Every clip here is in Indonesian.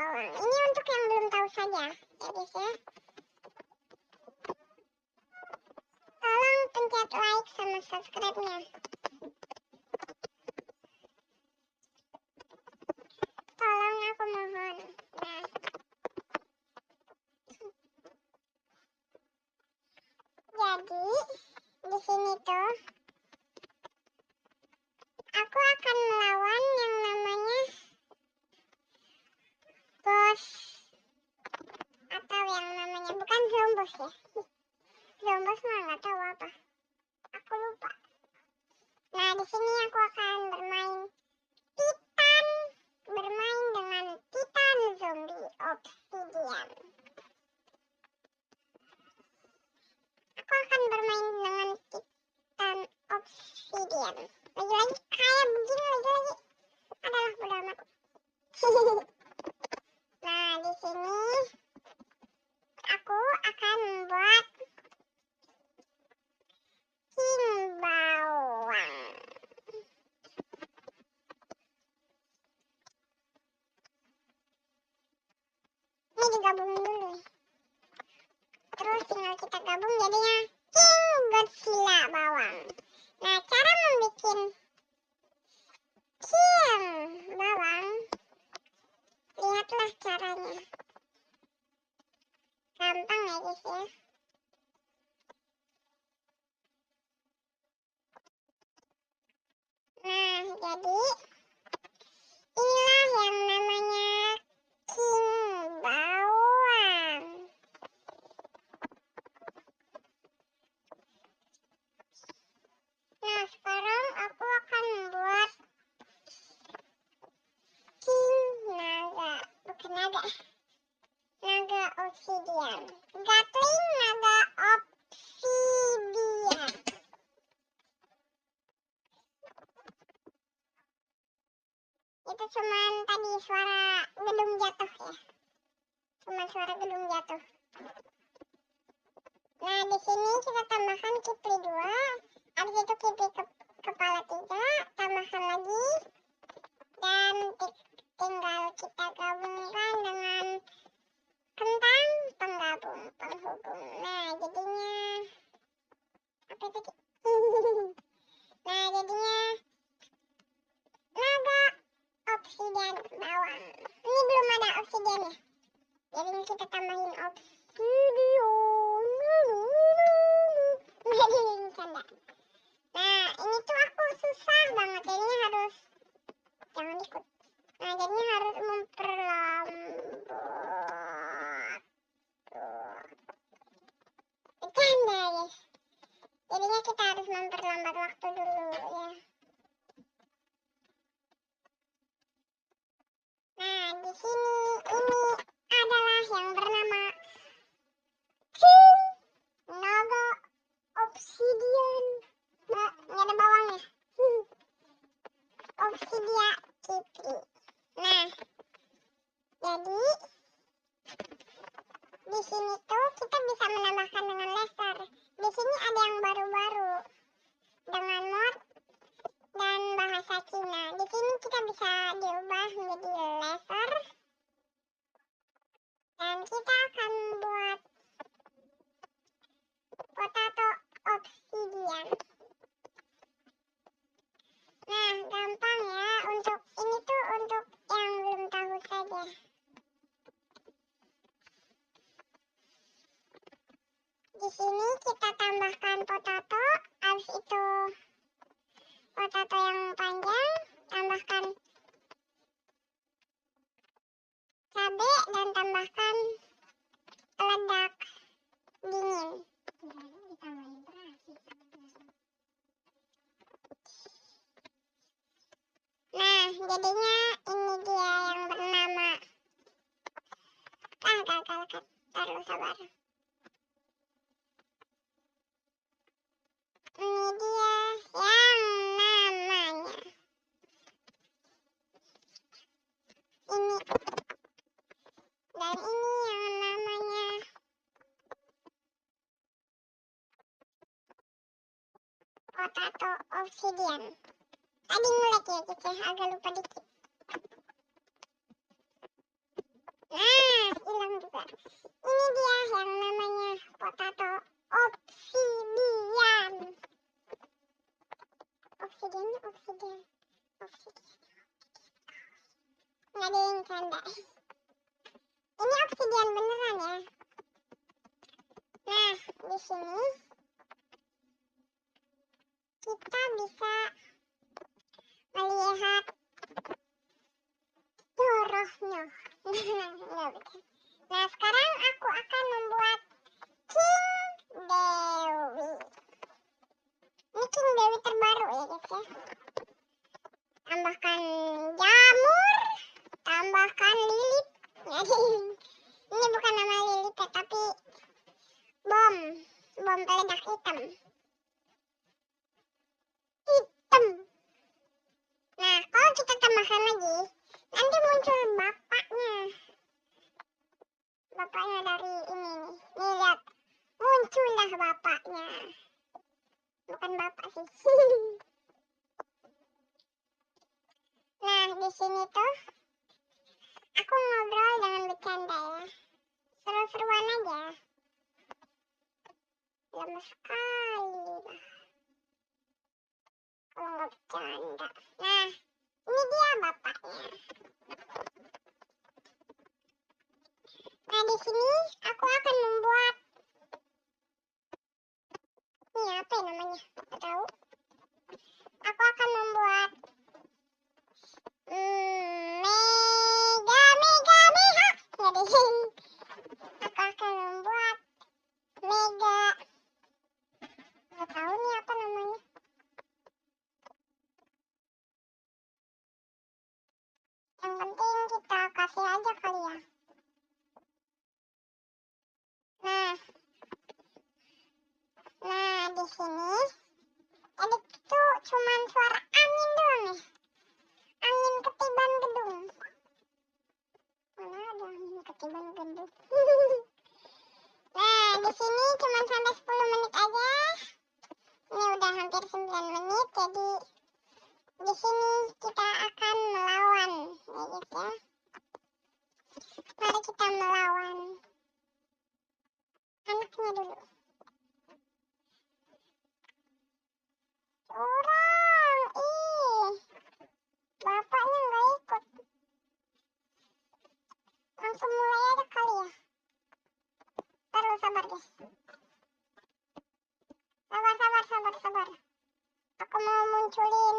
bawang. Ini untuk yang belum tahu saja ya guys ya. Tolong pencet like sama subscribe-nya. Tolong, aku mohon. Nah, jadi di sini tuh aku akan melawan yang namanya bos, atau yang namanya bukan Zomboss ya. Zomboss mah nggak tahu apa. Aku lupa. Nah, di sini aku akan bermain Titan, bermain dengan Titan Zombie Obsidian. Aku akan bermain dengan Titan Obsidian. Lagi-lagi kayak begini, lagi-lagi adalah bodo amat. Nah, di sini aku akan membuat King Bawang. Ini digabung dulu. Terus tinggal kita gabung jadinya King Godzilla Bawang. Nah, cara membuat King Bawang, lihatlah caranya. Gampang ya guys ya. Nah, jadi inilah yang namanya King Bawang. Nah, sekarang aku akan membuat King Naga. Bukan naga, naga obsidian. Gatling naga obsidian. Itu cuman tadi suara gedung jatuh ya. Cuman suara gedung jatuh. Nah, di sini kita tambahkan kipli 2. Habis itu kipli kepala 3, tambahkan lagi. Dan tinggal kita gabungkan dengan kentang penghubung. Nah, jadinya apa itu? Nah, jadinya naga obsidian bawang. Ini belum ada obsidian ya. Jadi kita tambahin obsidian. Jadi canda. Nah, ini tuh aku susah banget. Jadinya harus jangan ikut. Nah, jadinya harus memperlambat. Bercanda guys. Jadinya kita harus memperlambat waktu dulu ya. Nah, di sini ini adalah yang bernama King Naga Obsidian. Nah, ini ada bawangnya. Obsidia Kipli. Nah, jadi di sini tuh kita bisa menambahkan dengan laser. Di sini ada yang baru-baru dengan mod dan bahasa Cina. Di sini kita bisa diubah menjadi laser dan kita akan buat potato obsidian. Nah, gampang ya. Untuk ini tuh untuk yang belum tahu saja. Di sini kita tambahkan potato, habis itu potato yang panjang, tambahkan cabai dan tambahkan ledak dingin. Nah, jadinya ini dia yang bernama taruh sabar. Ini dia yang namanya ini, dan ini yang namanya potato obsidian. Tadi ngelek ya guys ya, agak lupa dikit. Nggak ada yang canda. Ini obsidian beneran ya. Nah, di sini kita bisa melihat Dorohnya. Nah, sekarang aku akan membuat King Dewi. Ini King Dewi terbaru ya guys ya. Tambahkan jamur, tambahkan lilit. Ini bukan nama lilit ya, tapi bom peledak hitam. Nah, kalau kita tambahkan lagi, nanti muncul bapaknya. Bapaknya dari ini nih. Nih lihat, muncullah bapaknya. Bukan bapak sih. Nah, di sini tuh aku ngobrol dengan bercanda ya. Seru-seruan aja. Lemes sekali lah kalau nggak bercanda. Nah, ini dia bapaknya. Nah, di sini aku akan membuat ini apa ya namanya? Nggak tahu. Aku akan membuat mega meha. Jadi aku akan membuat mega. Nggak tahu nih apa namanya. Yang penting kita kasih aja kali ya. Nah di sini tadi tuh cuman suara angin doang nih. Angin ketiban gedung. Mana ada angin ketiban gedung? Nah di sini cuman sampai 10 menit aja. Ini udah hampir 9 menit, jadi di sini kita akan melawan, ya guys ya. Mari kita melawan anaknya dulu. Curang, bapaknya nggak ikut. Langsung mulai aja kali ya. Terus sabar guys. Sabar. Aku mau munculin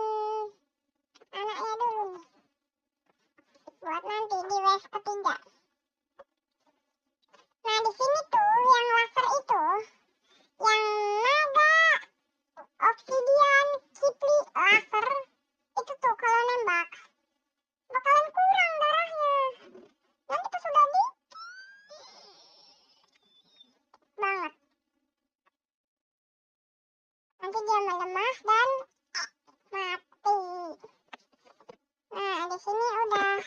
anaknya dulu nih. Buat nanti di wave ketiga. Nah di sini tuh yang laser itu, yang naga, obsidian, kipli, laser, itu tuh kalau nembak bakalan kurang darahnya. Nanti pas udah dikit banget, nanti dia melemah dan mati. Nah di sini udah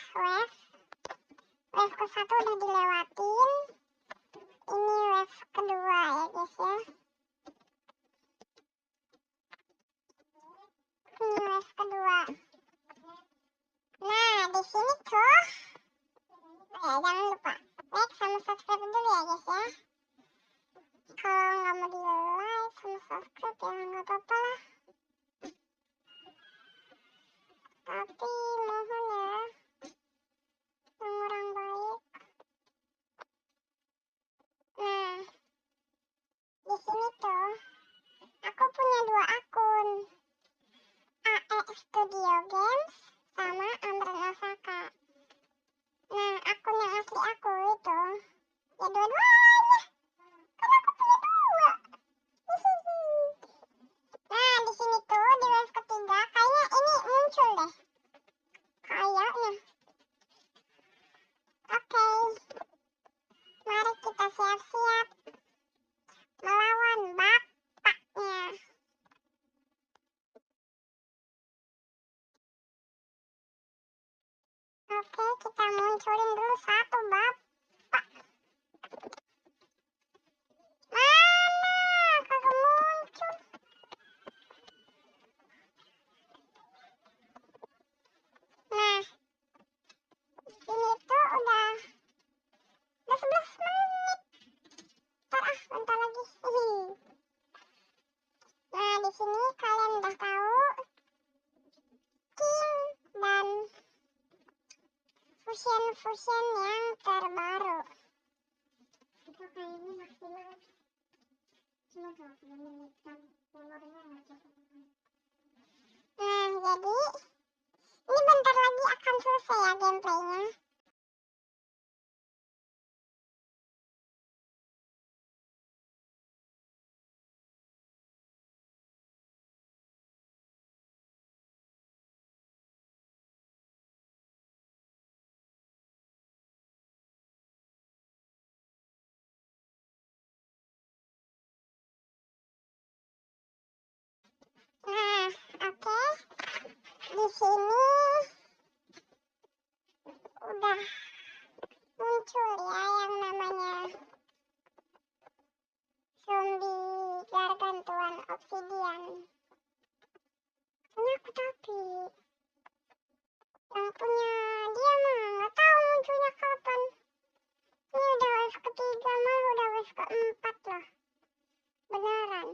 wave ke-1 udah dilewatin. Ini wave kedua ya guys ya. Ini wave kedua. Nah di sini tuh jangan lupa like sama subscribe dulu ya guys ya. Kalau nggak mau di like sama subscribe ya nggak apa-apa lah. Tapi mohon ya, yang orang baik. Nah di sini tuh aku punya 2 akun, AE Studio Games sama Amren Osaka. Nah akun yang asli aku itu ya dua-duanya, karena aku punya 2. Nah di sini tuh di wave ketiga kayaknya ini muncul deh, kayaknya. Oke, mari kita siap-siap melawan bapaknya. Oke, kita munculin dulu 1 bapak. Mana kagak muncul. Nah ini tuh udah 11 menit. Bentar lagi. Nah di sini kalian udah tahu King dan fusion yang terbaru. Itu kayaknya maksimal cuma 20 menit dan memorinya nggak cukup. Nah, jadi ini bentar lagi akan selesai ya gameplaynya. Nah, oke. Di sini udah muncul ya yang namanya zombie gargantuan obsidian. Punya aku tapi yang punya dia mah nggak tahu munculnya kapan. Ini udah wave ketiga malah udah wave keempat loh. Beneran.